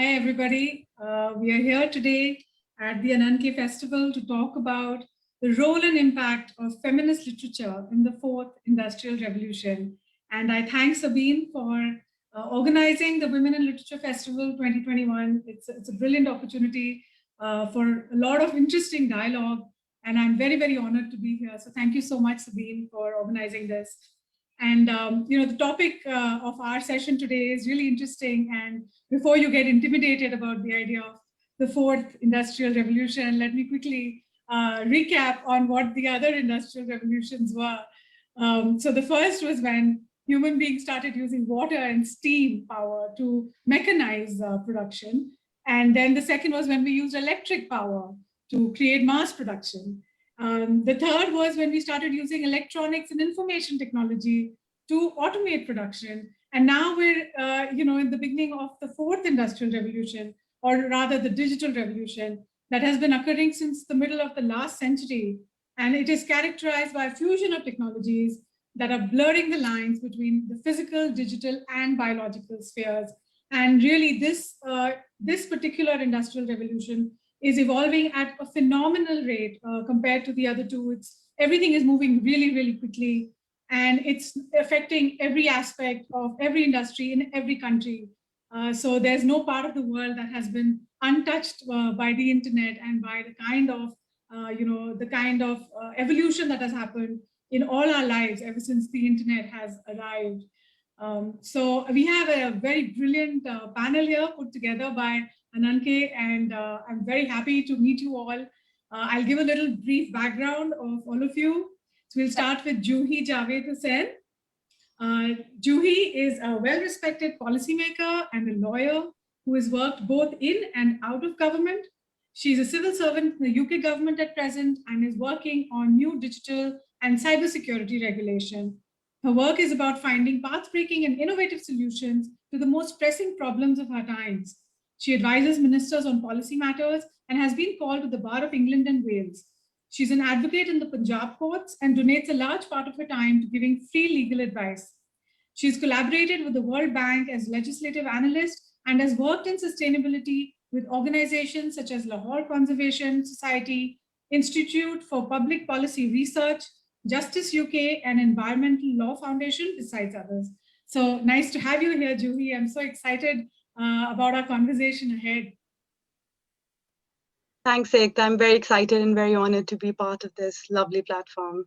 Hi, everybody. We are here today at the Ananke Festival to talk about the role and impact of feminist literature in the fourth industrial revolution. And I thank Sabine for organizing the Women in Literature Festival 2021. It's a brilliant opportunity for a lot of interesting dialogue. And I'm very, very honored to be here. So thank you so much, Sabine, for organizing this. And the topic of our session today is really interesting. And before you get intimidated about the idea of the fourth industrial revolution, let me quickly recap on what the other industrial revolutions were. So the first was when human beings started using water and steam power to mechanize production. And then the second was when we used electric power to create mass production. The third was when we started using electronics and information technology to automate production. And now we're in the beginning of the fourth industrial revolution, or rather the digital revolution that has been occurring since the middle of the last century. And it is characterized by a fusion of technologies that are blurring the lines between the physical, digital, and biological spheres. And really this particular industrial revolution is evolving at a phenomenal rate compared to the other two. Everything is moving really, really quickly, and it's affecting every aspect of every industry in every country. So there's no part of the world that has been untouched by the internet and by the kind of evolution that has happened in all our lives ever since the internet has arrived. So we have a very brilliant panel here put together by Ananke, and I'm very happy to meet you all. I'll give a little brief background of all of you. So we'll start with Juhi Javed Hussain. Juhi is a well-respected policymaker and a lawyer who has worked both in and out of government. She's a civil servant in the UK government at present and is working on new digital and cybersecurity regulation. Her work is about finding path-breaking and innovative solutions to the most pressing problems of our times. She advises ministers on policy matters and has been called to the Bar of England and Wales. She's an advocate in the Punjab courts and donates a large part of her time to giving free legal advice. She's collaborated with the World Bank as legislative analyst and has worked in sustainability with organizations such as Lahore Conservation Society, Institute for Public Policy Research, Justice UK, and Environmental Law Foundation, besides others. So nice to have you here, Juhi. I'm so excited about our conversation ahead. Thanks, Aekta. I'm very excited and very honored to be part of this lovely platform.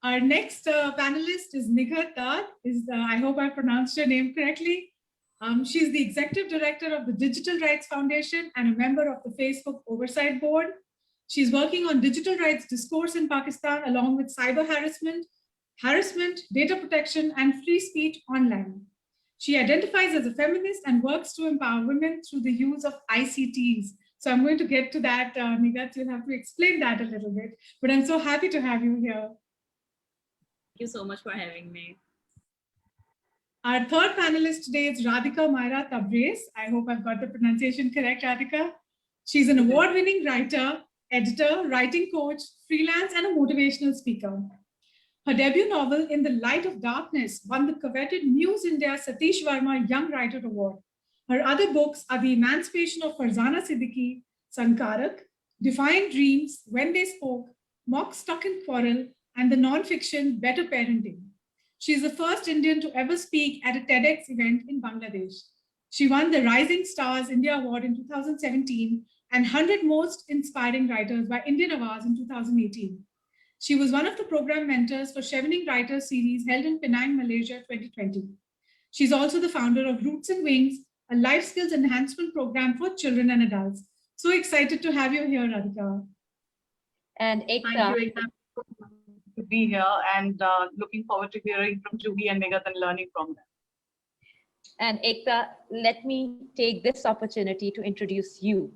Our next panelist is Nighat. I hope I pronounced her name correctly. She's the executive director of the Digital Rights Foundation and a member of the Facebook Oversight Board. She's working on digital rights discourse in Pakistan, along with cyber harassment, data protection, and free speech online. She identifies as a feminist and works to empower women through the use of ICTs. So I'm going to get to that, Nighat. You'll have to explain that a little bit, but I'm so happy to have you here. Thank you so much for having me. Our third panelist today is Radhika Maira Tabrez. I hope I've got the pronunciation correct, Radhika. She's an award-winning writer, editor, writing coach, freelance, and a motivational speaker. Her debut novel, In the Light of Darkness, won the coveted Muse India Satish Verma Young Writer Award. Her other books are The Emancipation of Farzana Siddiqui, Sankarak, Defiant Dreams, When They Spoke, Mock, Stuck and Quarrel, and the non-fiction Better Parenting. She is the first Indian to ever speak at a TEDx event in Bangladesh. She won the Rising Stars India Award in 2017 and 100 Most Inspiring Writers by Indian Awards in 2018. She was one of the program mentors for Chevening Writers series held in Penang, Malaysia 2020. She's also the founder of Roots and Wings, a life skills enhancement program for children and adults. So excited to have you here, Radhika. And Aekta. Thank you, Aekta, to be here, and looking forward to hearing from Juhi and Nighat and learning from them. And Aekta, let me take this opportunity to introduce you.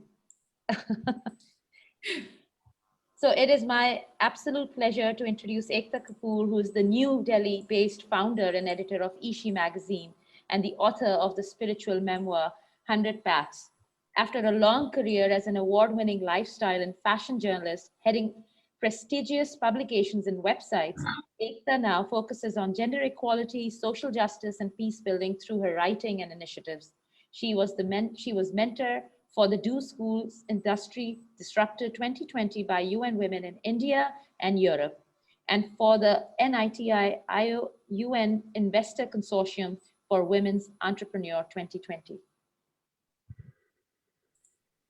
So it is my absolute pleasure to introduce Aekta Kapoor, who is the New Delhi-based founder and editor of Ishi magazine and the author of the spiritual memoir, 100 Paths. After a long career as an award-winning lifestyle and fashion journalist, heading prestigious publications and websites, Aekta now focuses on gender equality, social justice, and peace building through her writing and initiatives. She was mentor for the Do Schools Industry Disruptor 2020 by UN Women in India and Europe, and for the NITI UN Investor Consortium for Women's Entrepreneur 2020.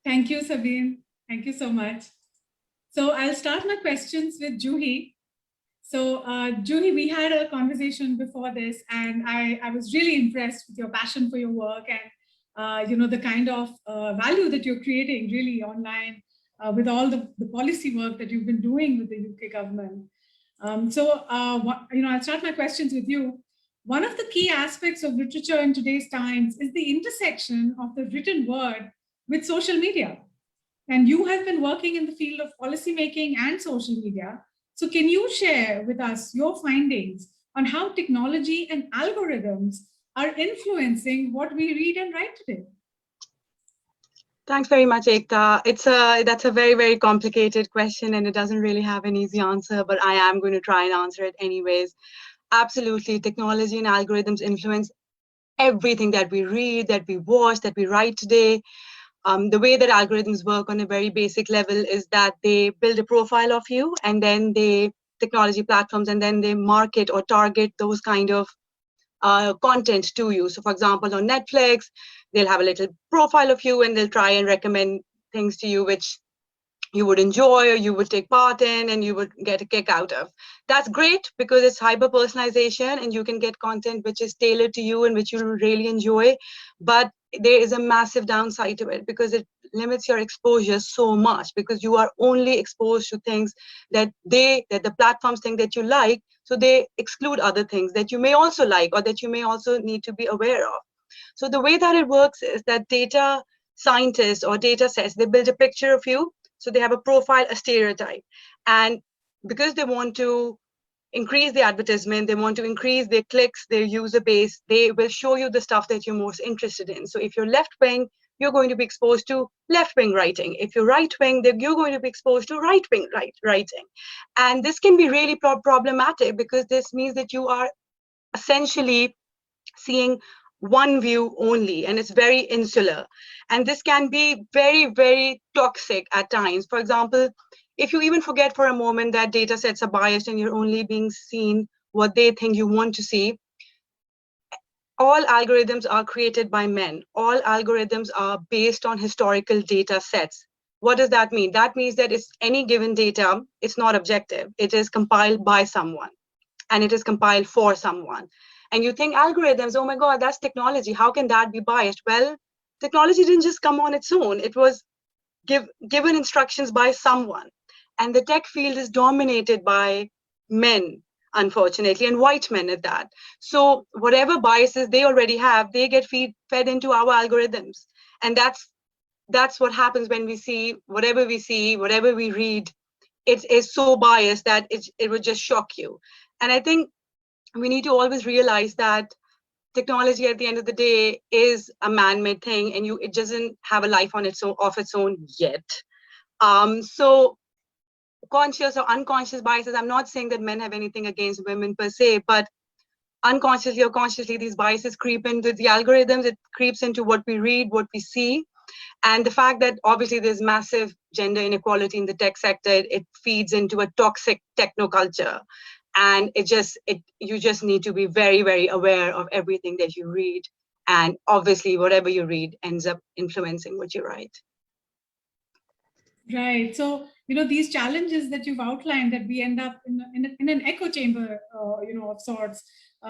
Thank you, Sabine. Thank you so much. So I'll start my questions with Juhi. So Juhi, we had a conversation before this, and I was really impressed with your passion for your work and the kind of value that you're creating really online with all the policy work that you've been doing with the UK government. I'll start my questions with you. One of the key aspects of literature in today's times is the intersection of the written word with social media. And you have been working in the field of policymaking and social media. So can you share with us your findings on how technology and algorithms are influencing what we read and write today? Thanks very much, Aekta. That's a very, very complicated question, and it doesn't really have an easy answer, but I am going to try and answer it anyways. Absolutely, technology and algorithms influence everything that we read, that we watch, that we write today. The way that algorithms work on a very basic level is that they build a profile of you, and then technology platforms, and then they market or target those kind of content to you. So for example, on Netflix, they'll have a little profile of you and they'll try and recommend things to you which you would enjoy or you would take part in and you would get a kick out of. That's great because it's hyper personalization and you can get content which is tailored to you and which you really enjoy. But there is a massive downside to it because it limits your exposure so much, because you are only exposed to things that the platforms think that you like. So they exclude other things that you may also like or that you may also need to be aware of. So the way that it works is that data scientists or data sets, they build a picture of you. So they have a profile, a stereotype. And because they want to increase the advertisement, they want to increase their clicks, their user base, they will show you the stuff that you're most interested in. So if you're left-wing, you're going to be exposed to left-wing writing. If you're right-wing, then you're going to be exposed to right-wing writing. And this can be really problematic because this means that you are essentially seeing one view only, and it's very insular. And this can be very, very toxic at times. For example, if you even forget for a moment that data sets are biased and you're only being seen what they think you want to see, all algorithms are created by men. All algorithms are based on historical data sets. What does that mean? That means that it's any given data, it's not objective. It is compiled by someone and it is compiled for someone. And you think algorithms, oh my God, that's technology. How can that be biased? Well, technology didn't just come on its own. It was given instructions by someone. And the tech field is dominated by men, unfortunately, and white men at that. So whatever biases they already have, they get fed into our algorithms. And that's what happens when we see, whatever we read, it is so biased that it would just shock you. And I think we need to always realize that technology at the end of the day is a man-made thing, and it doesn't have a life of its own yet. So conscious or unconscious biases, I'm not saying that men have anything against women per se, but unconsciously or consciously, these biases creep into the algorithms. It creeps into what we read, what we see. And the fact that obviously there's massive gender inequality in the tech sector, it feeds into a toxic techno culture. And you just need to be very, very aware of everything that you read. And obviously, whatever you read ends up influencing what you write. Right. So, these challenges that you've outlined, that we end up in an echo chamber, of sorts,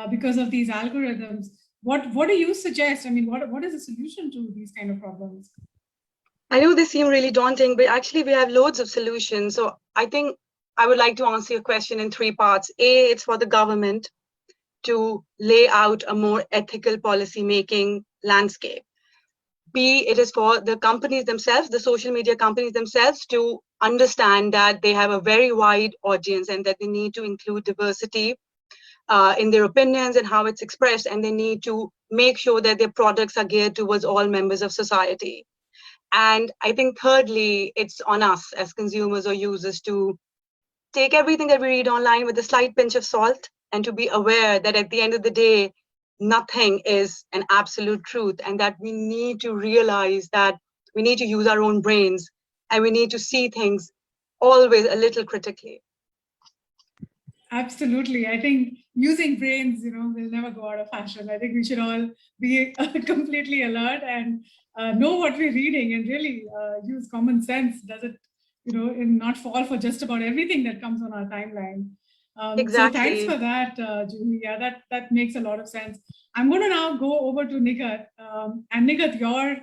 because of these algorithms. What do you suggest? I mean, what is the solution to these kind of problems? I know they seem really daunting, but actually we have loads of solutions. So I think I would like to answer your question in 3 parts. A, it's for the government to lay out a more ethical policy making landscape. B, it is for the companies themselves, the social media companies themselves, to understand that they have a very wide audience and that they need to include diversity in their opinions and how it's expressed, and they need to make sure that their products are geared towards all members of society. And I think thirdly, it's on us as consumers or users to take everything that we read online with a slight pinch of salt and to be aware that at the end of the day, nothing is an absolute truth, and that we need to realize that we need to use our own brains and we need to see things always a little critically. Absolutely. I think using brains, will never go out of fashion. I think we should all be completely alert and know what we're reading and really use common sense. Does it, and not fall for just about everything that comes on our timeline. So thanks Exactly. for that, Juhi. Yeah, that makes a lot of sense. I'm going to now go over to Nighat. And Nighat, your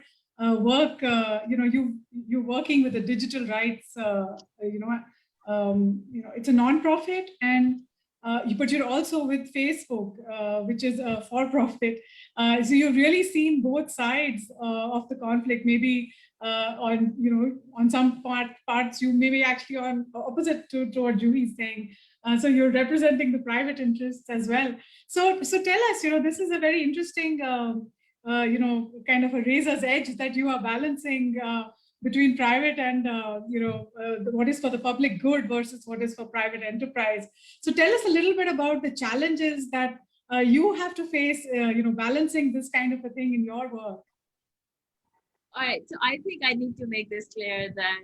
work, you're working with the digital rights, it's a non-profit, and but you're also with Facebook, which is a for-profit. So you've really seen both sides of the conflict. Maybe on some parts you may be actually on opposite to what Juhi is saying. So you're representing the private interests as well. So tell us, this is a very interesting, kind of a razor's edge that you are balancing between private and what is for the public good versus what is for private enterprise. So tell us a little bit about the challenges that you have to face, balancing this kind of a thing in your work. All right, so I think I need to make this clear that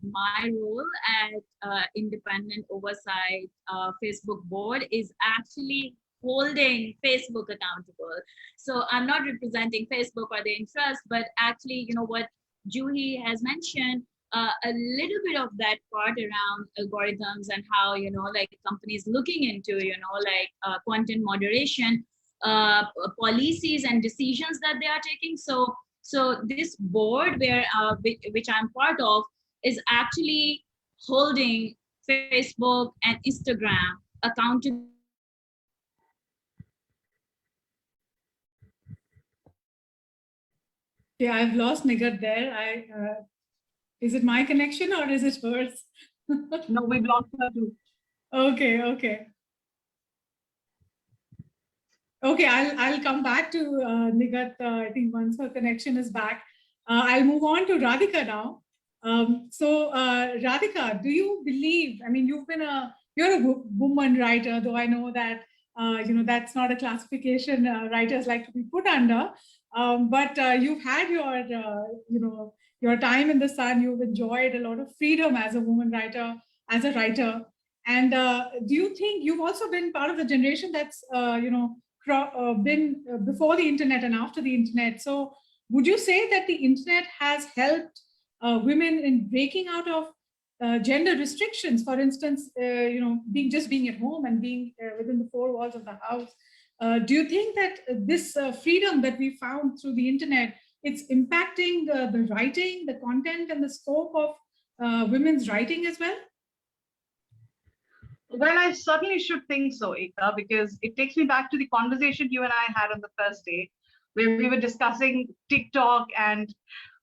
my role at Independent Oversight Facebook board is actually holding Facebook accountable. So I'm not representing Facebook or the interest, but actually, what Juhi has mentioned, a little bit of that part around algorithms and how, like companies looking into, content moderation, policies and decisions that they are taking. So this board which I'm part of is actually holding Facebook and Instagram accountable. Yeah, I've lost Nighat there. Is it my connection or is it hers? No, we've lost her too. Okay. Okay, I'll come back to Nighat. I think once her connection is back, I'll move on to Radhika now. So Radhika, do you believe? I mean, you're a woman writer, though I know that that's not a classification writers like to be put under. But you've had your time in the sun. You've enjoyed a lot of freedom as a woman writer, as a writer. And do you think you've also been part of the generation that's been before the internet and after the internet? So would you say that the internet has helped women in breaking out of gender restrictions? For instance, being at home and being within the four walls of the house. Do you think that this freedom that we found through the internet, it's impacting the writing, the content, and the scope of women's writing as well? Well, I certainly should think so, Aekta, because it takes me back to the conversation you and I had on the first day, where we were discussing TikTok, and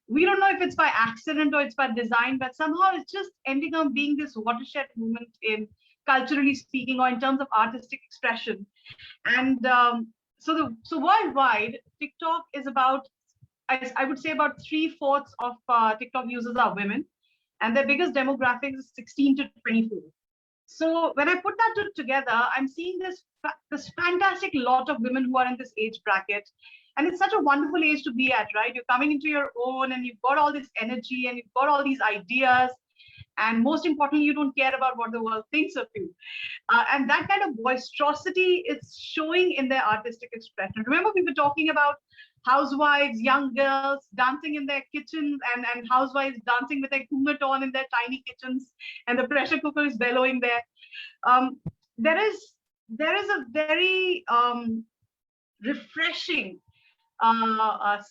we don't know if it's by accident or it's by design, but somehow it's just ending up being this watershed moment in culturally speaking or in terms of artistic expression. And so worldwide, TikTok is about, I would say about 3/4 of TikTok users are women, and their biggest demographic is 16 to 24. So when I put that together, I'm seeing this fantastic lot of women who are in this age bracket. And it's such a wonderful age to be at, right? You're coming into your own and you've got all this energy and you've got all these ideas. And most importantly, you don't care about what the world thinks of you. And that kind of boisterosity is showing in their artistic expression. Remember, we were talking about housewives, young girls dancing in their kitchens, and housewives dancing with their kungat on in their tiny kitchens, and the pressure cooker is bellowing there. There is a very refreshing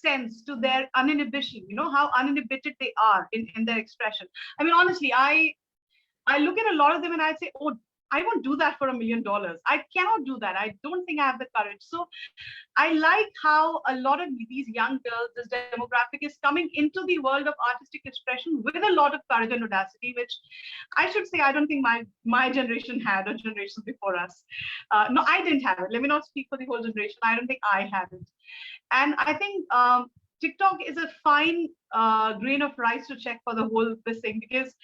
sense to their uninhibition, how uninhibited they are in their expression. I mean, honestly, I look at a lot of them and I say, oh, I won't do that for $1 million. I cannot do that. I don't think I have the courage. So I like how a lot of these young girls, this demographic is coming into the world of artistic expression with a lot of courage and audacity, which I should say, I don't think my generation had, or generations before us. No, I didn't have it. Let me not speak for the whole generation. I don't think I had it. And I think TikTok is a fine grain of rice to check for the whole this thing, because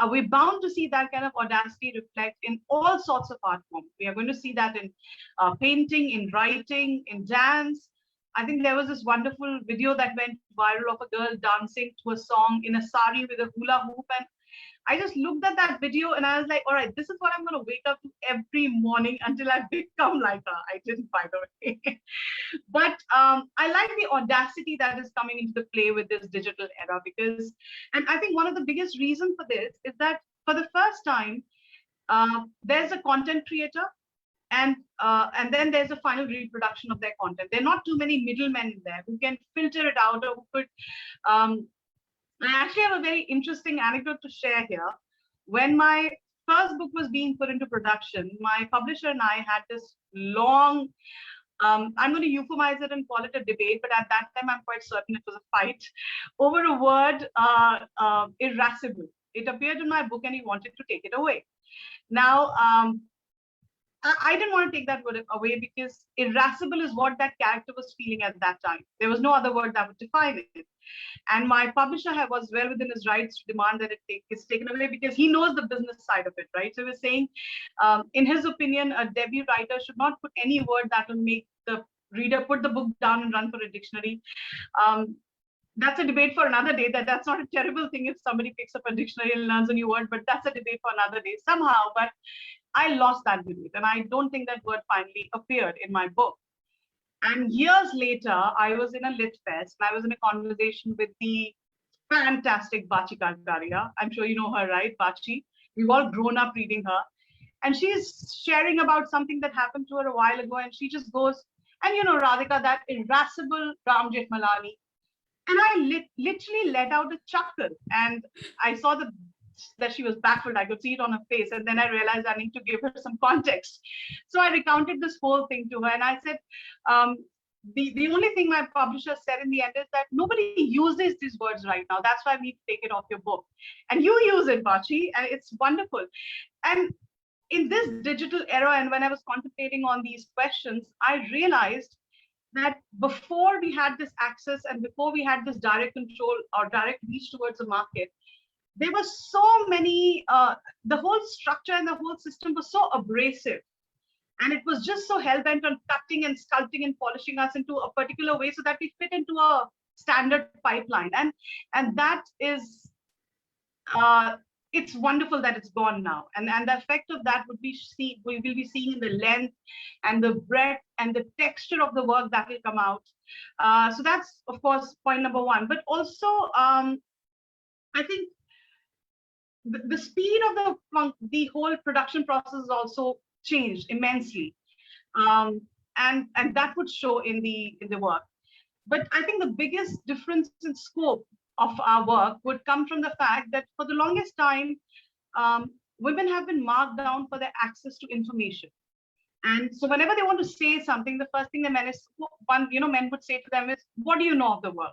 we're bound to see that kind of audacity reflect in all sorts of art forms. We are going to see that in painting, in writing, in dance. I think there was this wonderful video that went viral of a girl dancing to a song in a sari with a hula hoop, and I just looked at that video and I was like, all right, this is what I'm going to wake up to every morning until I become like her. I didn't, by the way. But I like the audacity that is coming into the play with this digital era, because, and I think one of the biggest reasons for this is that for the first time, there's a content creator, and then there's a final reproduction of their content. There are not too many middlemen in there who can filter it out, or who could. I actually have a very interesting anecdote to share here. When my first book was being put into production, my publisher and I had this long, I'm going to euphemize it and call it a debate, but at that time, I'm quite certain it was a fight over a word, irascible. It appeared in my book and he wanted to take it away. Now, I didn't want to take that word away because irascible is what that character was feeling at that time. There was no other word that would define it. And my publisher was well within his rights to demand that it's taken away, because he knows the business side of it, right? So he was saying, in his opinion, a debut writer should not put any word that will make the reader put the book down and run for a dictionary. That's a debate for another day. That's not a terrible thing if somebody picks up a dictionary and learns a new word, but that's a debate for another day somehow. But I lost that debate, and I don't think that word finally appeared in my book. And years later, I was in a lit fest, and I was in a conversation with the fantastic Bachi Karkaria. I'm sure you know her, right, Bachi? We've all grown up reading her. And she's sharing about something that happened to her a while ago, and she just goes, and you know, Radhika, that irascible Ram Jethmalani. And I literally let out a chuckle, and I saw that she was baffled. I could see it on her face. And then I realized I need to give her some context. So I recounted this whole thing to her. And I said, the only thing my publisher said in the end is that nobody uses these words right now. That's why we take it off your book. And you use it, Bachi, and it's wonderful. And in this digital era, and when I was contemplating on these questions, I realized that before we had this access and before we had this direct control or direct reach towards the market, there were so many, the whole structure and the whole system was so abrasive. And it was just so hell-bent on cutting and sculpting and polishing us into a particular way so that we fit into a standard pipeline. And that is, it's wonderful that it's gone now. And the effect of that would be we will be seeing in the length and the breadth and the texture of the work that will come out. So that's, of course, point number one. But also, I think the speed of the whole production process has also changed immensely, and that would show in the work. But I think the biggest difference in scope of our work would come from the fact that for the longest time, women have been marked down for their access to information. And so whenever they want to say something, the first thing the men would say to them is, "What do you know of the world?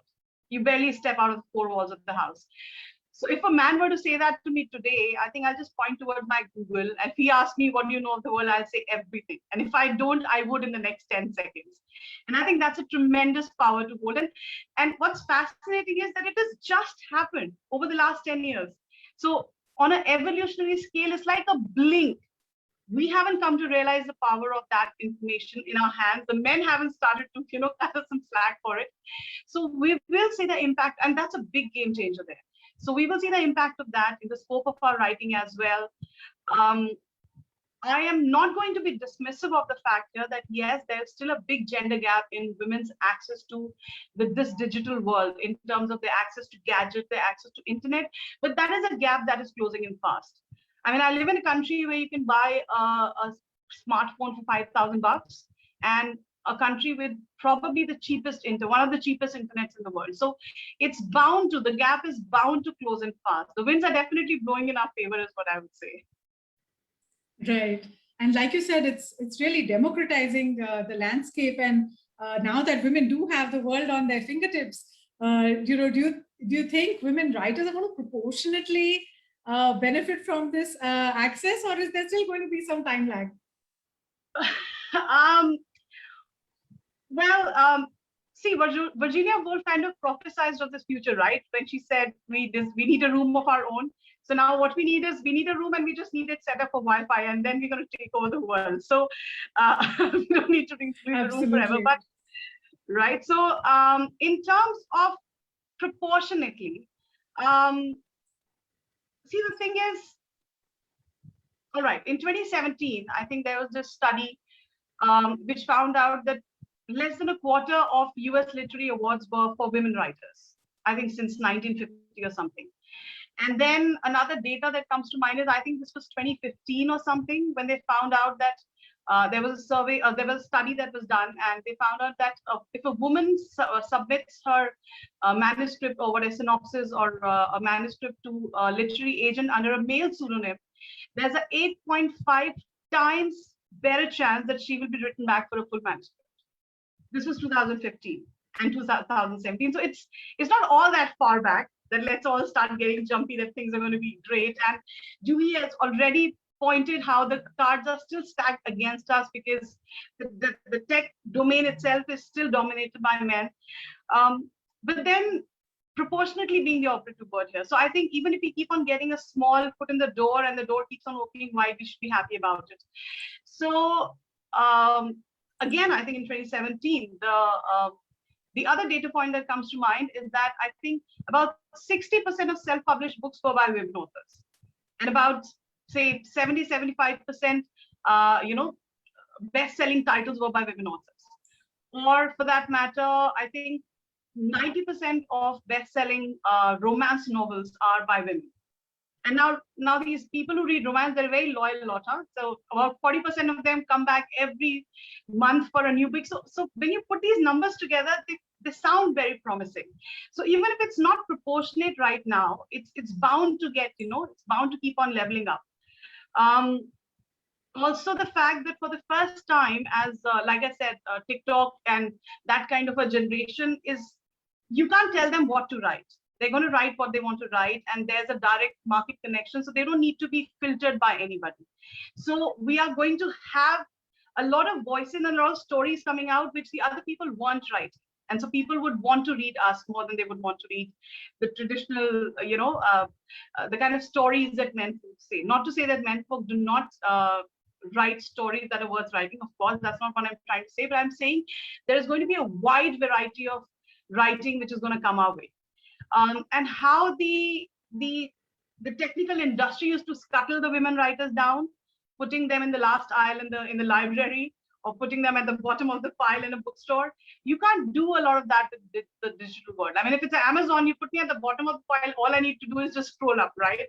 You barely step out of the four walls of the house." So if a man were to say that to me today, I think I'll just point toward my Google. If he asks me, "What do you know of the world?" I'll say everything. And if I don't, I would in the next 10 seconds. And I think that's a tremendous power to hold. And what's fascinating is that it has just happened over the last 10 years. So on an evolutionary scale, it's like a blink. We haven't come to realize the power of that information in our hands. The men haven't started to, cut us some slack for it. So we will see the impact, and that's a big game changer there. So we will see the impact of that in the scope of our writing as well. I am not going to be dismissive of the fact here that yes, there's still a big gender gap in women's access to this digital world in terms of their access to gadgets, their access to internet, but that is a gap that is closing in fast. I mean, I live in a country where you can buy a smartphone for $5,000 and a country with probably the cheapest one of the cheapest internets in the world. So it's the gap is bound to close in fast. The winds are definitely blowing in our favor is what I would say. Right. And like you said, it's really democratizing the landscape. And now that women do have the world on their fingertips, do you think women writers are going to proportionately benefit from this access, or is there still going to be some time lag? see, Virginia Woolf kind of prophesized of this future, right? When she said we need a room of our own. So now what we need a room, and we just need it set up for Wi-Fi, and then we're going to take over the world. So we don't need to be in the room forever. But right. So in terms of proportionately, see, the thing is, all right, in 2017, I think there was this study which found out that less than a quarter of US literary awards were for women writers, I think since 1950 or something. And then another data that comes to mind is, I think this was 2015 or something, when they found out that there was a survey, there was a study that was done, and they found out that if a woman submits her manuscript or what a synopsis or a manuscript to a literary agent under a male pseudonym, there's a 8.5 times better chance that she will be written back for a full manuscript. This was 2015 and 2017. So it's not all that far back that let's all start getting jumpy that things are going to be great. And Juhi has already pointed how the cards are still stacked against us because the tech domain itself is still dominated by men. But then proportionately being the operative word here. So I think even if we keep on getting a small foot in the door and the door keeps on opening wide, we should be happy about it. So again, I think in 2017, the other data point that comes to mind is that I think about 60% of self-published books were by women authors, and about say 70-75%, best-selling titles were by women authors. Or for that matter, I think 90% of best-selling romance novels are by women. And now these people who read romance, they're a very loyal lot. Huh? So about 40% of them come back every month for a new book. So when you put these numbers together, they sound very promising. So even if it's not proportionate right now, it's bound to get, it's bound to keep on leveling up. Also the fact that for the first time, as like I said, TikTok and that kind of a generation is, you can't tell them what to write. They're going to write what they want to write, and there's a direct market connection, so they don't need to be filtered by anybody. So we are going to have a lot of voices and a lot of stories coming out which the other people weren't writing. And so people would want to read us more than they would want to read the traditional, the kind of stories that men folk say. Not to say that men folk do not write stories that are worth writing. Of course, that's not what I'm trying to say, but I'm saying there is going to be a wide variety of writing which is going to come our way. And how the technical industry used to scuttle the women writers down, putting them in the last aisle in the library, or putting them at the bottom of the pile in a bookstore. You can't do a lot of that with the digital world. I mean, if it's Amazon, you put me at the bottom of the pile, all I need to do is just scroll up, right?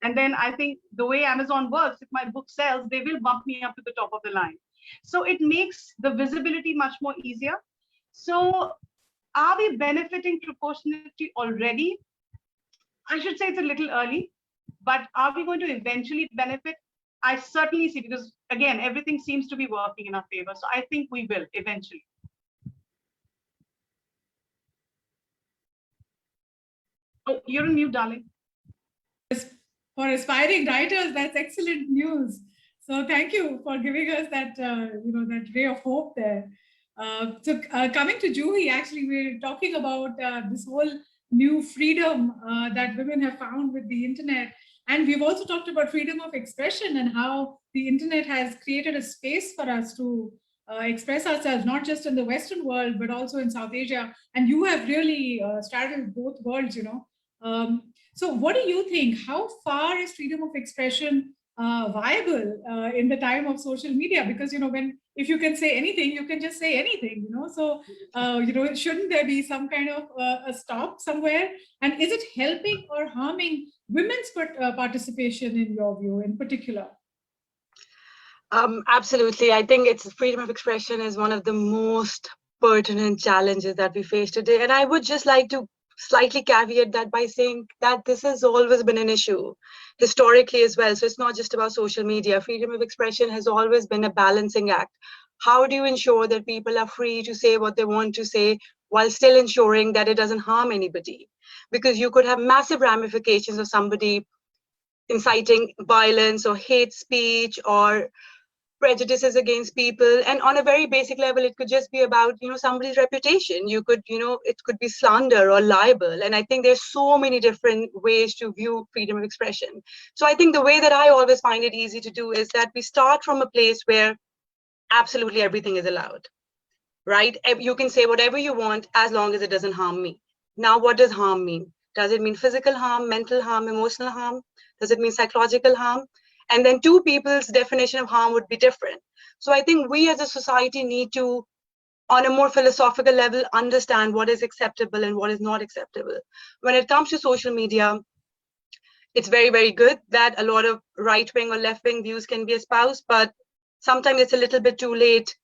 And then I think the way Amazon works, if my book sells, they will bump me up to the top of the line. So it makes the visibility much more easier. So are we benefiting proportionately already? I should say it's a little early, but are we going to eventually benefit? I certainly see, because again, everything seems to be working in our favor. So I think we will eventually. Oh, you're on mute, darling. For aspiring writers, that's excellent news. So thank you for giving us that, that ray of hope there. Coming to Juhi, actually, we're talking about this whole new freedom that women have found with the internet. And we've also talked about freedom of expression and how the internet has created a space for us to express ourselves, not just in the Western world, but also in South Asia. And you have really straddled both worlds, So what do you think? How far is freedom of expression viable in the time of social media? Because, if you can say anything, you can just say anything, So, shouldn't there be some kind of a stop somewhere? And is it helping or harming women's participation in your view in particular? Absolutely. I think it's freedom of expression is one of the most pertinent challenges that we face today. And I would just like to slightly caveat that by saying that this has always been an issue historically as well. So it's not just about social media. Freedom of expression has always been a balancing act. How do you ensure that people are free to say what they want to say while still ensuring that it doesn't harm anybody? Because you could have massive ramifications of somebody inciting violence or hate speech or prejudices against people. And on a very basic level, it could just be about, somebody's reputation. You could, it could be slander or libel. And I think there's so many different ways to view freedom of expression. So I think the way that I always find it easy to do is that we start from a place where absolutely everything is allowed, right? You can say whatever you want as long as it doesn't harm me. Now, what does harm mean? Does it mean physical harm, mental harm, emotional harm? Does it mean psychological harm? And then two people's definition of harm would be different. So I think we as a society need to, on a more philosophical level, understand what is acceptable and what is not acceptable. When it comes to social media, it's very, very good that a lot of right-wing or left-wing views can be espoused, but sometimes it's a little bit too late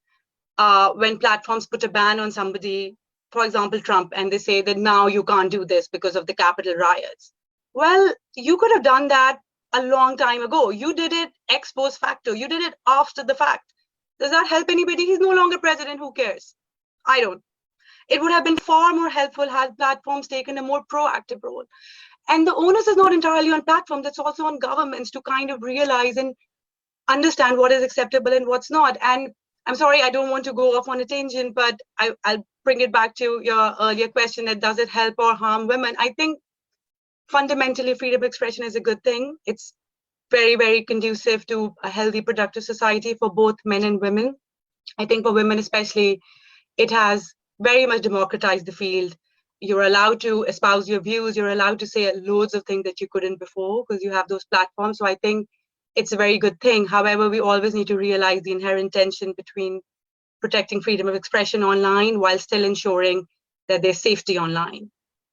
when platforms put a ban on somebody, for example, Trump, and they say that now you can't do this because of the Capitol riots. Well, you could have done that a long time ago. You did it ex post facto. You did it after the fact. Does that help anybody? He's no longer president. Who cares? I don't. It would have been far more helpful had platforms taken a more proactive role. And the onus is not entirely on platforms. It's also on governments to kind of realize and understand what is acceptable and what's not. And I'm sorry, I don't want to go off on a tangent, but I'll bring it back to your earlier question that does it help or harm women? I think fundamentally freedom of expression is a good thing. It's very, very conducive to a healthy, productive society for both men and women. I think for women especially, it has very much democratized the field. You're allowed to espouse your views. You're allowed to say loads of things that you couldn't before because you have those platforms. So I think it's a very good thing. However, we always need to realize the inherent tension between protecting freedom of expression online while still ensuring that there's safety online.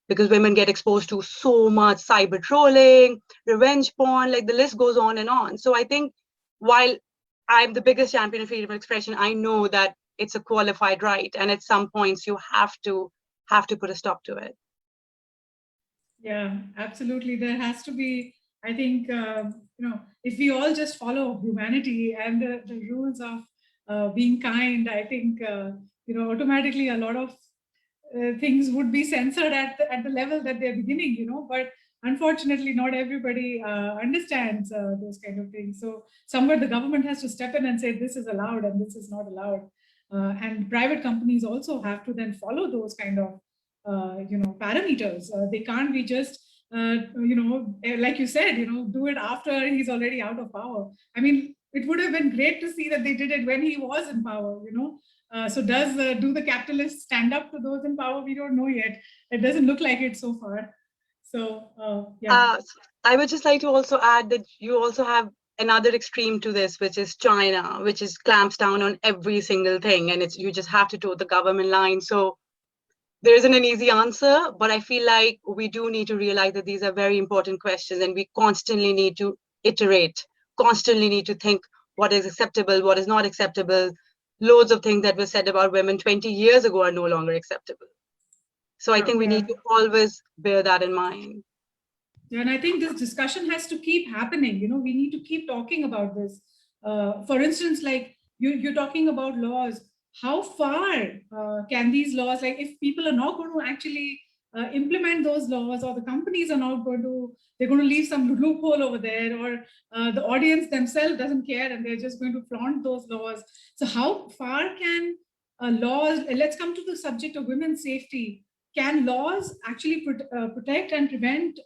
Because women get exposed to so much cyber trolling, revenge porn, like the list goes on and on. So I think while I'm the biggest champion of freedom of expression, I know that it's a qualified right. And at some points you have to put a stop to it. Yeah, absolutely. There has to be, I think, if we all just follow humanity and the rules of being kind, I think, automatically a lot of things would be censored at the level that they're beginning, but unfortunately not everybody understands those kind of things. So somewhere the government has to step in and say this is allowed and this is not allowed. And private companies also have to then follow those kind of parameters. They can't be just like you said, do it after he's already out of power. I mean, it would have been great to see that they did it when he was in power, so do the capitalists stand up to those in power? We don't know yet. It doesn't look like it so far. So yeah. I would just like to also add that you also have another extreme to this, which is China, which is clamps down on every single thing, and you just have to toe the government line. So there isn't an easy answer, but I feel like we do need to realize that these are very important questions, and we constantly need to iterate, constantly need to think what is acceptable, what is not acceptable. Loads of things that were said about women 20 years ago are no longer acceptable. So I think we need to always bear that in mind. And I think this discussion has to keep happening. We need to keep talking about this. For instance, like you're talking about laws. How far can these laws, like if people are not going to actually implement those laws, or the companies are not going to, they're going to leave some loophole over there, or the audience themselves doesn't care and they're just going to flaunt those laws. So how far can laws, let's come to the subject of women's safety. Can laws actually protect and prevent?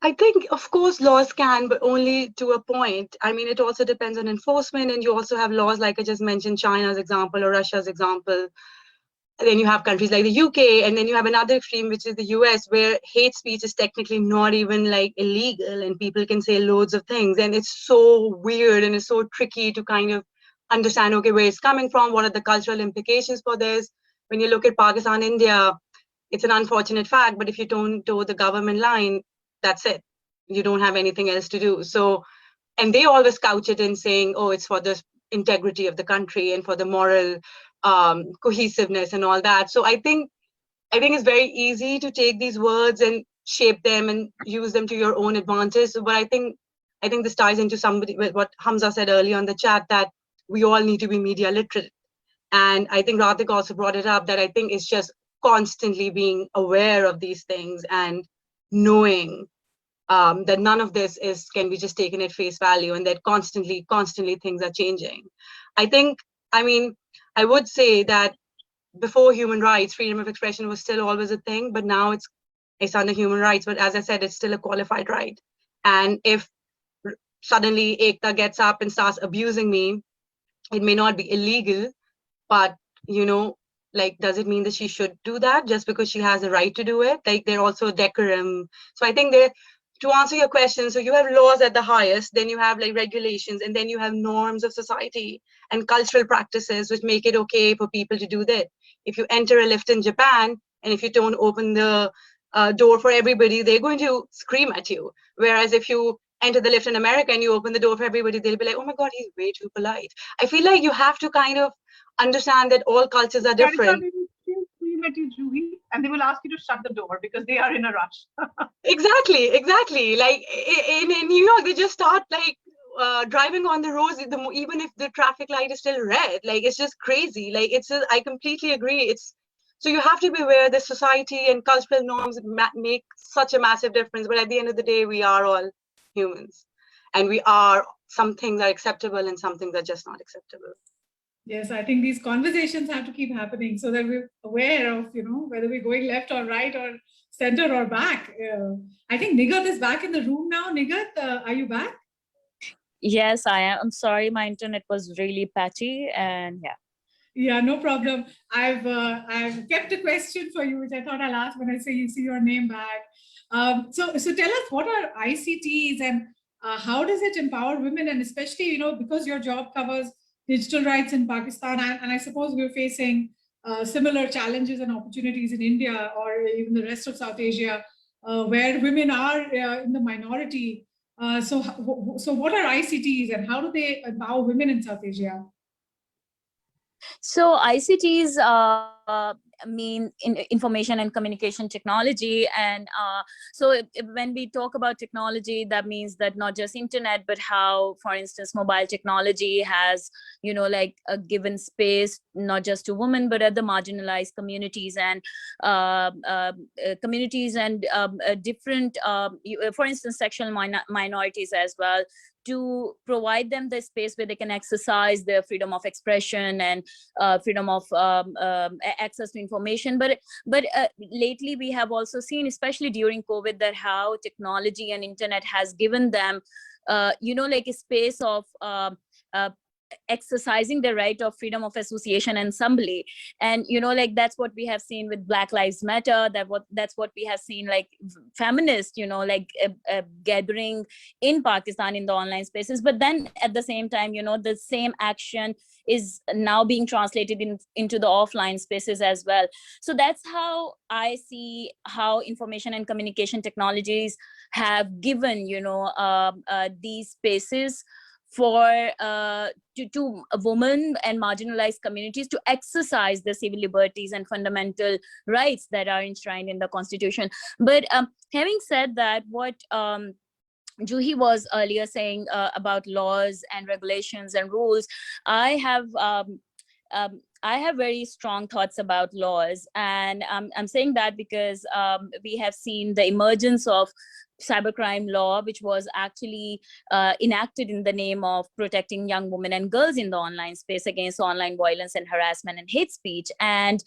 I think, of course, laws can, but only to a point. I mean, it also depends on enforcement, and you also have laws like I just mentioned, China's example or Russia's example. And then you have countries like the UK, and then you have another extreme, which is the US, where hate speech is technically not even like illegal, and people can say loads of things. And it's so weird and it's so tricky to kind of understand, okay, where it's coming from, what are the cultural implications for this. When you look at Pakistan, India, it's an unfortunate fact, but if you don't toe the government line, that's it. You don't have anything else to do. So, and they always couch it in saying, oh, it's for the integrity of the country and for the moral cohesiveness and all that. So I think it's very easy to take these words and shape them and use them to your own advantage. But I think this ties into what Hamza said earlier on the chat, that we all need to be media literate. And I think Radhika also brought it up, that I think it's just constantly being aware of these things and knowing that none of this can be just taken at face value, and that constantly things are changing. I would say that before human rights, freedom of expression was still always a thing, but now it's under human rights. But as I said, it's still a qualified right. And if suddenly Aekta gets up and starts abusing me, it may not be illegal, but does it mean that she should do that just because she has a right to do it? Like, they're also decorum. So I think to answer your question, so you have laws at the highest, then you have like regulations, and then you have norms of society and cultural practices which make it okay for people to do that. If you enter a lift in Japan, and if you don't open the door for everybody, they're going to scream at you. Whereas if you enter the lift in America and you open the door for everybody, they'll be like, oh my God, he's way too polite. I feel like you have to kind of understand that all cultures are different. They will scream at you, Juhi, and they will ask you to shut the door because they are in a rush. Exactly. Like, they just start like driving on the roads, even if the traffic light is still red. Like, it's just crazy. Like, I completely agree. So you have to be aware that society and cultural norms make such a massive difference. But at the end of the day, we are all humans, and some things are acceptable and some things are just not acceptable. Yes, I think these conversations have to keep happening so that we're aware of, whether we're going left or right or center or back. I think Nighat is back in the room now. Nighat, are you back? Yes, I am. I'm sorry, my internet was really patchy, and yeah. Yeah, no problem. I've kept a question for you, which I thought I'll ask when I say you see your name back. So tell us, what are ICTs and how does it empower women? And especially, because your job covers digital rights in Pakistan, and I suppose we're facing similar challenges and opportunities in India or even the rest of South Asia, where women are in the minority. So what are ICTs and how do they empower women in South Asia? So ICTs mean information and communication technology, and so when we talk about technology, that means that not just internet, but how, for instance, mobile technology has like a given space not just to women but other marginalized communities and different for instance sexual minorities as well, to provide them the space where they can exercise their freedom of expression and freedom of access to information. But lately we have also seen, especially during COVID, that how technology and internet has given them, like a space of exercising the right of freedom of association and assembly. And like that's what we have seen with Black Lives Matter, that's what we have seen like feminist like gathering in Pakistan in the online spaces. But then at the same time, the same action is now being translated into the offline spaces as well. So that's how I see how information and communication technologies have given these spaces for to women and marginalized communities to exercise the civil liberties and fundamental rights that are enshrined in the Constitution. But having said that, what Juhi was earlier saying about laws and regulations and rules, I have very strong thoughts about laws, and I'm saying that because we have seen the emergence of cybercrime law, which was actually enacted in the name of protecting young women and girls in the online space against online violence and harassment and hate speech. And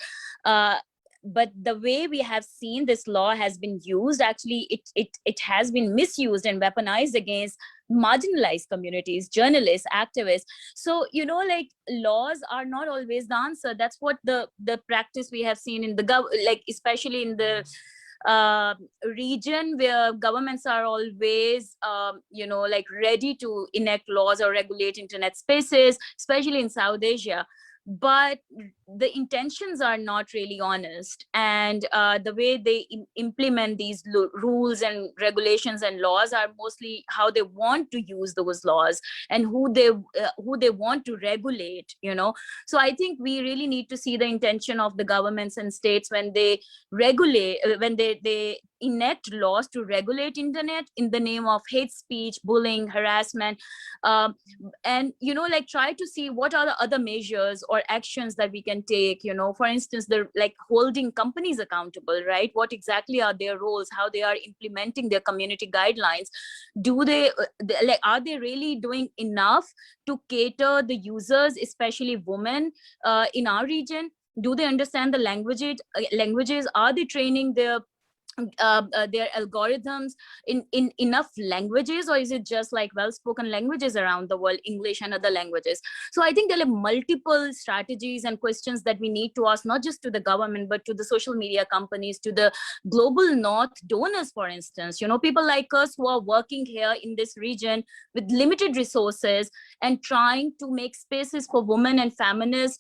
but the way we have seen this law has been used, actually it has been misused and weaponized against marginalized communities, journalists, activists. So like laws are not always the answer. That's what the practice we have seen in the like especially in the region where governments are always like ready to enact laws or regulate internet spaces, especially in South Asia. But the intentions are not really honest, and the way they implement these rules and regulations and laws are mostly how they want to use those laws and who they want to regulate. So I think we really need to see the intention of the governments and states when they regulate, when they enact laws to regulate internet in the name of hate speech, bullying, harassment, and like try to see what are the other measures or actions that we can take. For instance, the like holding companies accountable, right? What exactly are their roles, how they are implementing their community guidelines? Do they like, are they really doing enough to cater the users, especially women, in our region? Do they understand the languages? Are they training their algorithms in enough languages, or is it just like well-spoken languages around the world, English and other languages? So I think there are multiple strategies and questions that we need to ask, not just to the government, but to the social media companies, to the global north donors, for instance, people like us who are working here in this region with limited resources and trying to make spaces for women and feminists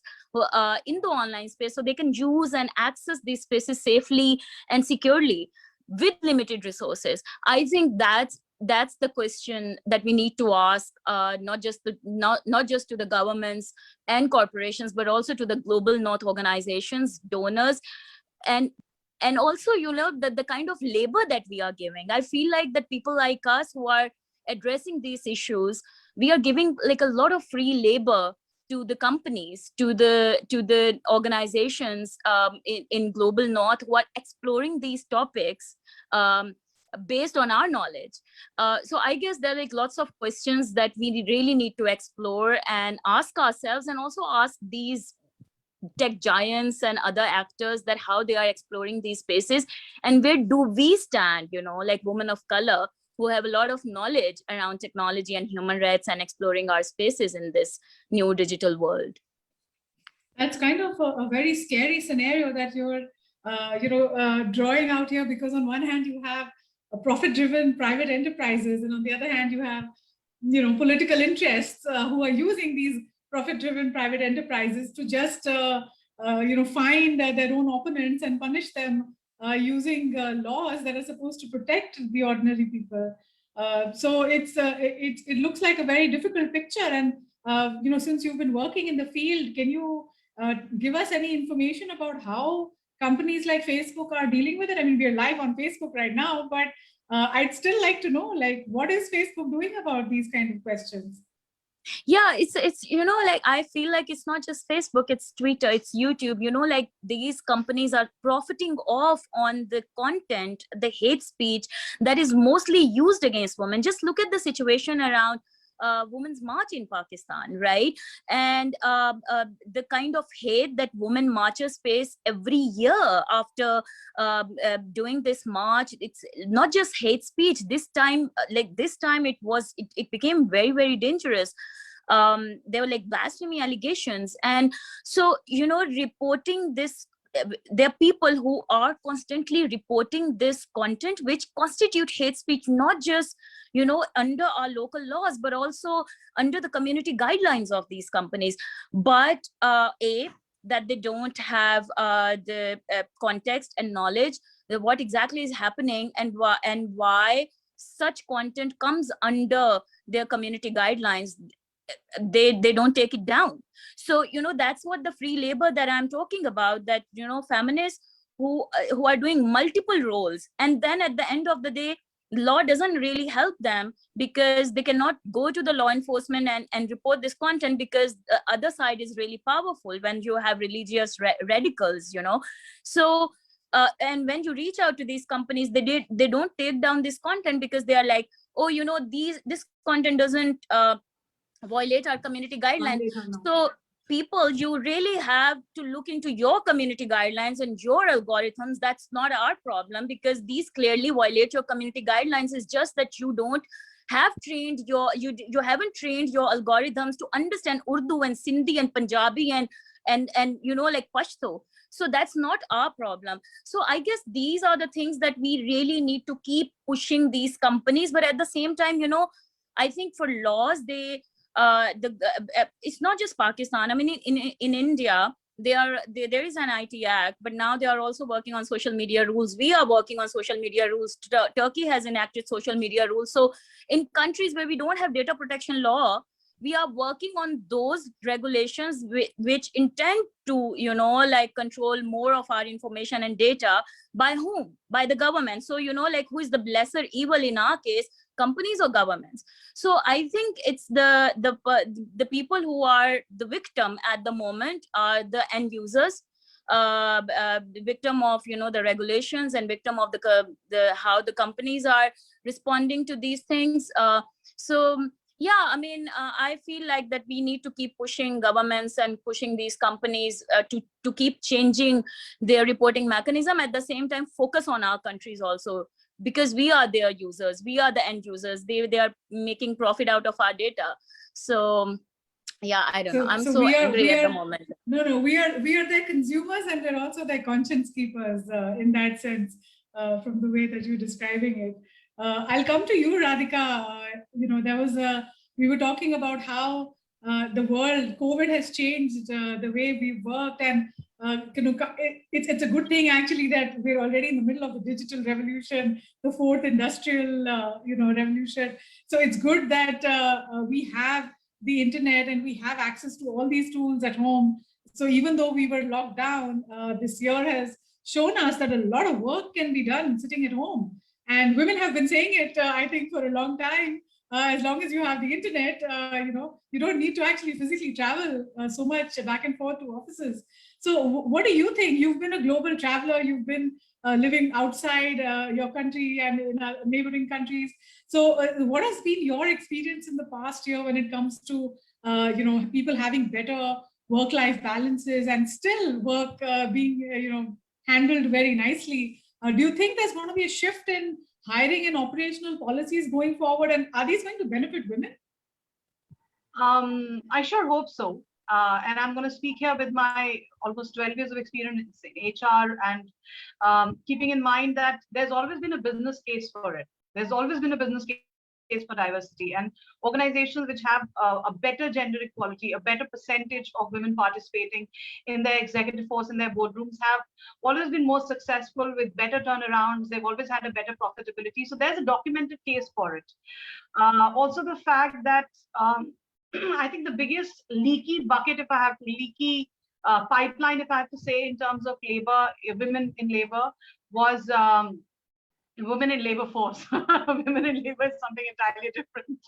in the online space so they can use and access these spaces safely and securely with limited resources. I think that's the question that we need to ask, not just to the governments and corporations, but also to the global north organizations, donors, and also that the kind of labor that we are giving. I feel like that people like us who are addressing these issues, we are giving like a lot of free labor to the companies, to the organizations in global north who are exploring these topics based on our knowledge. So I guess there are like lots of questions that we really need to explore and ask ourselves, and also ask these tech giants and other actors that how they are exploring these spaces, and where do we stand, like women of color who have a lot of knowledge around technology and human rights and exploring our spaces in this new digital world. That's kind of a very scary scenario that you're, drawing out here, because on one hand you have profit-driven private enterprises, and on the other hand you have, political interests who are using these profit-driven private enterprises to just, find their own opponents and punish them using laws that are supposed to protect the ordinary people. So it looks like a very difficult picture. And since you've been working in the field, can you give us any information about how companies like Facebook are dealing with it? I mean, we are live on Facebook right now, but I'd still like to know, like, what is Facebook doing about these kind of questions? Yeah, it's like I feel like it's not just Facebook, it's Twitter, it's YouTube, like these companies are profiting off on the content, the hate speech that is mostly used against women. Just look at the situation around Women's March in Pakistan, right? And the kind of hate that women marchers face every year after doing this march. It's not just hate speech this time. It became very, very dangerous. There were like blasphemy allegations, and so reporting this. There are people who are constantly reporting this content which constitute hate speech, not just under our local laws, but also under the community guidelines of these companies. But that they don't have the context and knowledge of what exactly is happening, and why such content comes under their community guidelines. They don't take it down. So that's what the free labor that I'm talking about, that feminists who are doing multiple roles, and then at the end of the day law doesn't really help them, because they cannot go to the law enforcement and report this content, because the other side is really powerful when you have religious radicals. So and when you reach out to these companies, they don't take down this content, because they are like, oh, this content doesn't violate our community guidelines. So people, you really have to look into your community guidelines and your algorithms. That's not our problem, because these clearly violate your community guidelines. It's just that you don't have trained you haven't trained your algorithms to understand Urdu and Sindhi and Punjabi and like Pashto. So that's not our problem. So I guess these are the things that we really need to keep pushing these companies. But at the same time, I think for laws, it's not just Pakistan. I mean, in India, there is an IT Act, but now they are also working on social media rules. We are working on social media rules. Turkey has enacted social media rules. So in countries where we don't have data protection law, we are working on those regulations which intend to, like control more of our information and data. By whom? By the government. So, like who is the lesser evil in our case, companies or governments? So I think it's the people who are the victim at the moment are the end users, victim of the regulations, and victim of the how the companies are responding to these things. So yeah, I mean, I feel like that we need to keep pushing governments and pushing these companies to keep changing their reporting mechanism. At the same time, focus on our countries also, because we are their users, we are the end users. They are making profit out of our data. So yeah, I don't know. I'm so angry at the moment. No, we are their consumers, and we're also their conscience keepers in that sense, from the way that you're describing it. I'll come to you, Radhika. There was we were talking about how the world, COVID has changed the way we worked, and it's a good thing actually that we're already in the middle of the digital revolution, the fourth industrial revolution. So it's good that we have the internet and we have access to all these tools at home. So even though we were locked down, this year has shown us that a lot of work can be done sitting at home. And women have been saying it, I think, for a long time. As long as you have the internet, you don't need to actually physically travel so much back and forth to offices. So what do you think? You've been a global traveler. You've been living outside your country and in neighboring countries. So what has been your experience in the past year when it comes to people having better work-life balances and still work being handled very nicely? Do you think there's going to be a shift in hiring and operational policies going forward, and are these going to benefit women? I sure hope so. And I'm going to speak here with my almost 12 years of experience in HR, and keeping in mind that there's always been a business case for it. There's always been a business case for diversity, and organizations which have a better gender equality, a better percentage of women participating in their executive force, in their boardrooms, have always been more successful with better turnarounds. They've always had a better profitability. So there's a documented case for it. Also the fact that I think the biggest leaky bucket, leaky pipeline, if I have to say, in terms of labor, women in labor, was women in labor force. Women in labor is something entirely different.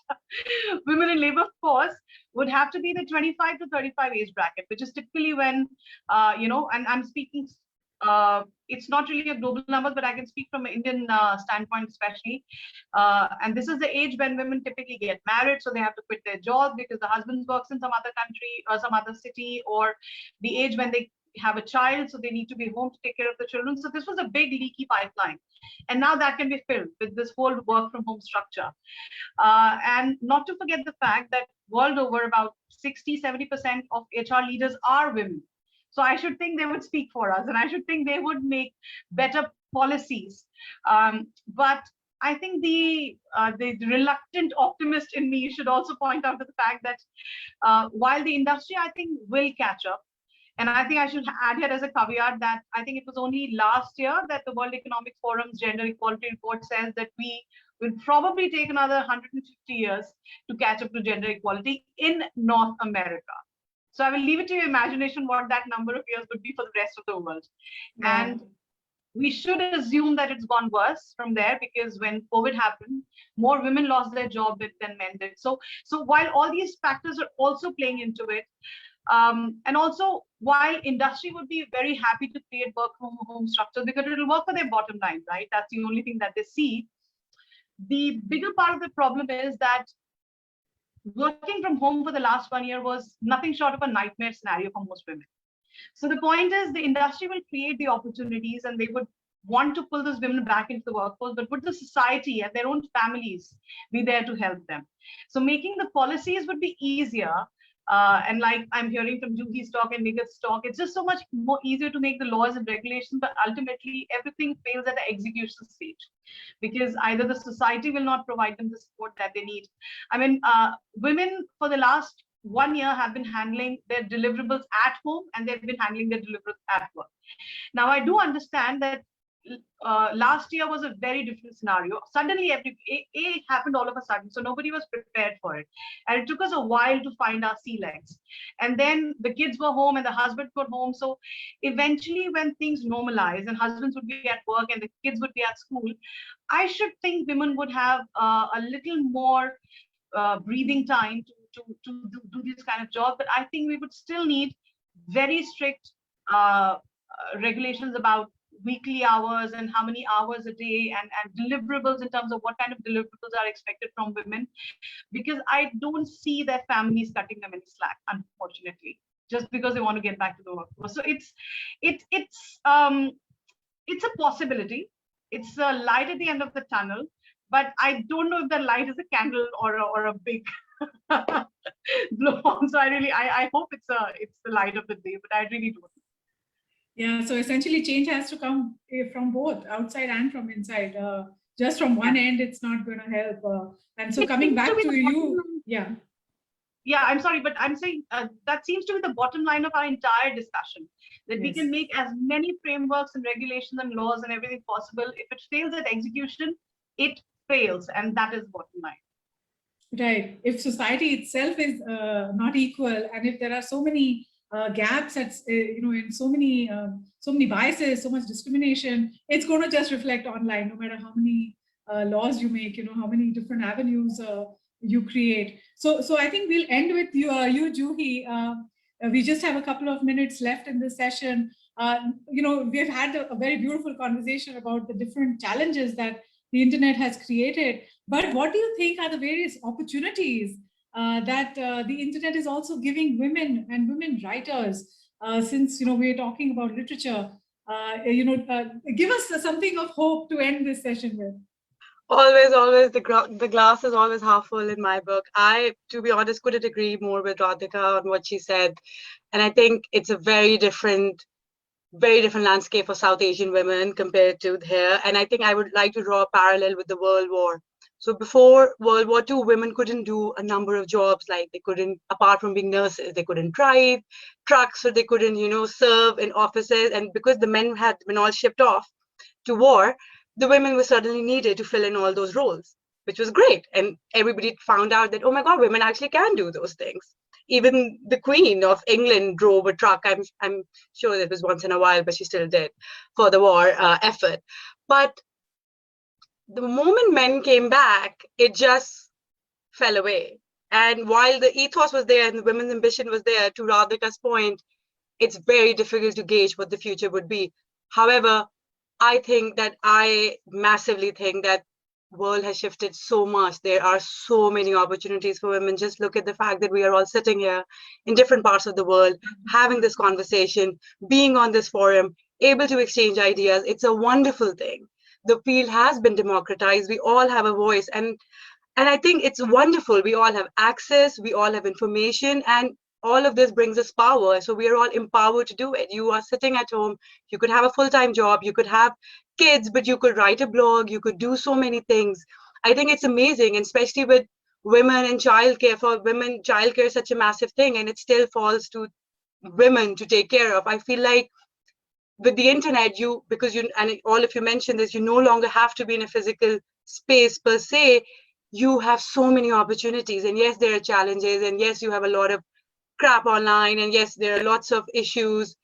Women in labor force would have to be the 25 to 35 age bracket, which is typically when, and I'm speaking, it's not really a global number, but I can speak from an Indian standpoint especially. And this is the age when women typically get married, so they have to quit their job because the husband works in some other country or some other city, or the age when they have a child, so they need to be home to take care of the children. So this was a big leaky pipeline, and now that can be filled with this whole work from home structure. And not to forget the fact that world over, about 60-70% of HR leaders are women. So I should think they would speak for us, and I should think they would make better policies. But I think the reluctant optimist in me should also point out to the fact that while the industry, I think, will catch up. And I think I should add here as a caveat that I think it was only last year that the World Economic Forum's Gender Equality Report says that we will probably take another 150 years to catch up to gender equality in North America. So I will leave it to your imagination what that number of years would be for the rest of the world. Yeah. And we should assume that it's gone worse from there, because when COVID happened, more women lost their job than men did. So while all these factors are also playing into it, and also while industry would be very happy to create work from home structures because it will work for their bottom line, right? That's the only thing that they see. The bigger part of the problem is that working from home for the last 1 year was nothing short of a nightmare scenario for most women. So the point is, the industry will create the opportunities and they would want to pull those women back into the workforce, but would the society and their own families be there to help them? So making the policies would be easier. And like I'm hearing from Juhi's talk and Nighat's talk, it's just so much more easier to make the laws and regulations, but ultimately everything fails at the execution stage because either the society will not provide them the support that they need. I mean, women for the last 1 year have been handling their deliverables at home and they've been handling their deliverables at work. Now, I do understand that last year was a very different scenario. Suddenly, it happened all of a sudden, so nobody was prepared for it, and it took us a while to find our sea legs. And then the kids were home, and the husbands were home. So eventually, when things normalize, and husbands would be at work, and the kids would be at school, I should think women would have a little more breathing time to do this kind of job. But I think we would still need very strict regulations about weekly hours and how many hours a day, and deliverables in terms of what kind of deliverables are expected from women, because I don't see their families cutting them any slack, unfortunately, just because they want to get back to the workforce. So it's a possibility. It's a light at the end of the tunnel, but I don't know if the light is a candle or a big blow on. So I hope it's the light of the day, but I really don't. Yeah, so essentially change has to come from both outside and from inside. Just from one end, it's not going to help. And so coming back to you, yeah. Yeah, I'm sorry, but I'm saying that seems to be the bottom line of our entire discussion, that we can make as many frameworks and regulations and laws and everything possible. If it fails at execution, it fails, and that is bottom line. Right. If society itself is not equal, and if there are so many gaps at in so many biases, so much discrimination, it's going to just reflect online, no matter how many laws you make, how many different avenues you create. So I think we'll end with you, Juhi. We just have a couple of minutes left in this session. We've had a very beautiful conversation about the different challenges that the internet has created. But what do you think are the various opportunities that the internet is also giving women and women writers? Since we're talking about literature, give us something of hope to end this session with. Always, the glass is always half full in my book. I, to be honest, couldn't agree more with Radhika on what she said. And I think it's a very different landscape for South Asian women compared to here. And I think I would like to draw a parallel with the World War. So before World War II, women couldn't do a number of jobs. Like they couldn't, apart from being nurses, they couldn't drive trucks, or they couldn't, serve in offices. And because the men had been all shipped off to war, the women were suddenly needed to fill in all those roles, which was great. And everybody found out that, oh my God, women actually can do those things. Even the Queen of England drove a truck. I'm sure it was once in a while, but she still did for the war effort. But the moment men came back, it just fell away. And while the ethos was there and the women's ambition was there, to Radhika's point, it's very difficult to gauge what the future would be. However, I massively think that world has shifted so much. There are so many opportunities for women. Just look at the fact that we are all sitting here in different parts of the world, having this conversation, being on this forum, able to exchange ideas. It's a wonderful thing. The field has been democratized. We all have a voice. And I think it's wonderful. We all have access, we all have information, and all of this brings us power. So we are all empowered to do it. You are sitting at home, you could have a full-time job, you could have kids, but you could write a blog, you could do so many things. I think it's amazing, and especially with women and childcare. For women, childcare is such a massive thing, and it still falls to women to take care of. I feel like with the internet, and all of you mentioned this, you no longer have to be in a physical space per se. You have so many opportunities, and yes, there are challenges, and yes, you have a lot of crap online, and yes, there are lots of issues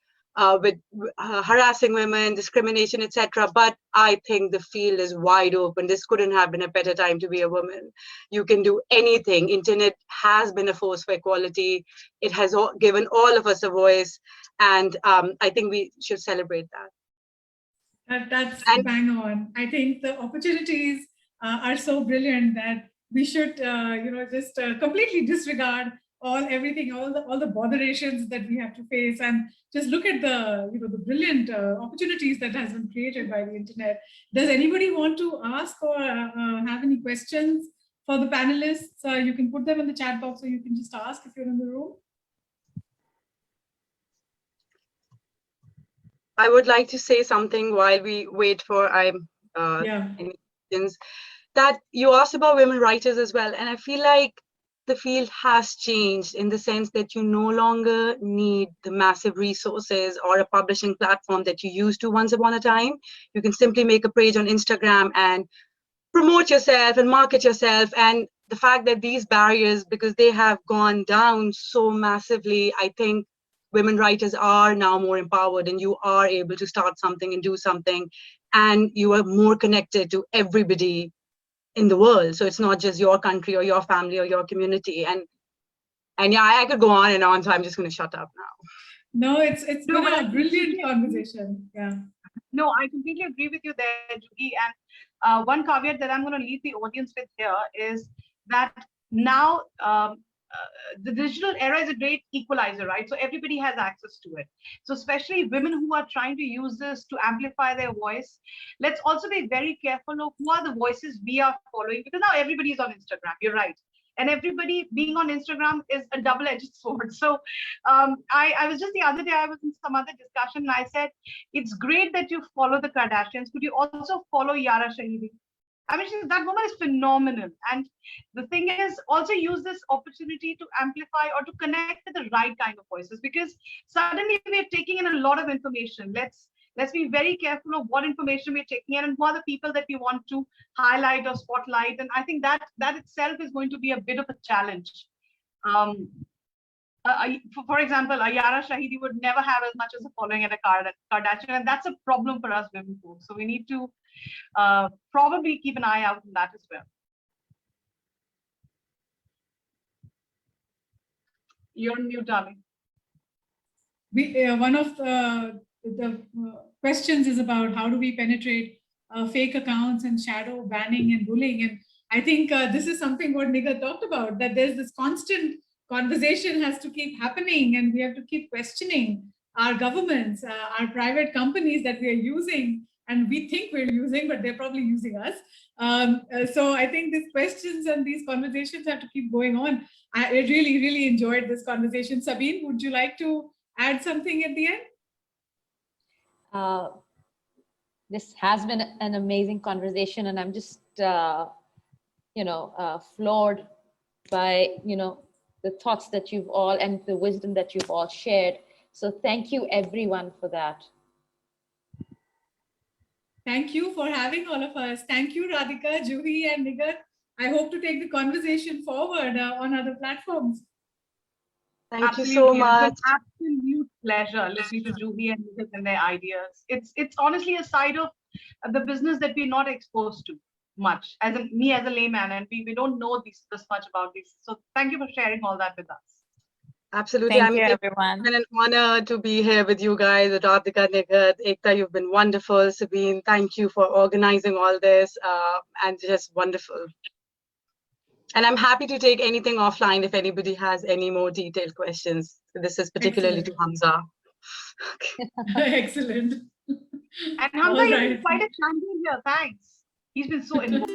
with harassing women, discrimination, etc. But I think the field is wide open. This couldn't have been a better time to be a woman. You can do anything. Internet has been a force for equality. It has given all of us a voice, and I think we should celebrate that. That's bang on. I think the opportunities are so brilliant that we should, just completely disregard all the botherations that we have to face, and just look at the brilliant opportunities that has been created by the internet. Does anybody want to ask or have any questions for the panelists? You can put them in the chat box, or you can just ask if you're in the room. I would like to say something while we wait for any questions. That you asked about women writers as well, and I feel like the field has changed in the sense that you no longer need the massive resources or a publishing platform that you used to once upon a time. You can simply make a page on Instagram and promote yourself and market yourself. And the fact that these barriers, because they have gone down so massively, I think women writers are now more empowered, and you are able to start something and do something, and you are more connected to everybody in the world. So it's not just your country or your family or your community. And yeah, I could go on and on, so I'm just going to shut up now. No, it's No, been but a brilliant conversation. Yeah. No, I completely agree with you there, Juhi. And one caveat that I'm going to leave the audience with here is that now the digital era is a great equalizer, right? So everybody has access to it. So especially women who are trying to use this to amplify their voice, let's also be very careful of who are the voices we are following, because now everybody is on Instagram. You're right. And everybody being on Instagram is a double-edged sword. So I was just the other day, I was in some other discussion and I said, it's great that you follow the Kardashians. Could you also follow Yara Shahidi? I mean, that woman is phenomenal. And the thing is, also use this opportunity to amplify or to connect with the right kind of voices, because suddenly we're taking in a lot of information. Let's be very careful of what information we're taking in and who are the people that we want to highlight or spotlight. And I think that itself is going to be a bit of a challenge. For example, a Yara Shahidi would never have as much as a following at a Kardashian, and that's a problem for us women folks. So we need to probably keep an eye out on that as well. You're on mute, darling. One of the questions is about how do we penetrate fake accounts and shadow banning and bullying. And I think this is something what Nighat talked about, that there's this constant conversation has to keep happening, and we have to keep questioning our governments, our private companies that we are using, and we think we're using, but they're probably using us. So I think these questions and these conversations have to keep going on. I really, really enjoyed this conversation. Sabine, would you like to add something at the end? This has been an amazing conversation, and I'm just, floored by, the thoughts that you've all and the wisdom that you've all shared. So thank you everyone for that. Thank you for having all of us. Thank you, Radhika, Juhi, and Nighat. I hope to take the conversation forward on other platforms. Thank you so much. It's an absolute pleasure listening to Juhi and Nighat and their ideas. It's honestly a side of the business that we're not exposed to much, me as a layman, and we don't know this much about this. So thank you for sharing all that with us. Absolutely. Thank you, everyone. It's been an honor to be here with you guys, Radhika, Nighat, Aekta, you've been wonderful. Sabine, thank you for organizing all this, and just wonderful. And I'm happy to take anything offline if anybody has any more detailed questions. This is particularly to Hamza. Excellent. And Hamza, you've been quite a champion here. Thanks. He's been so involved.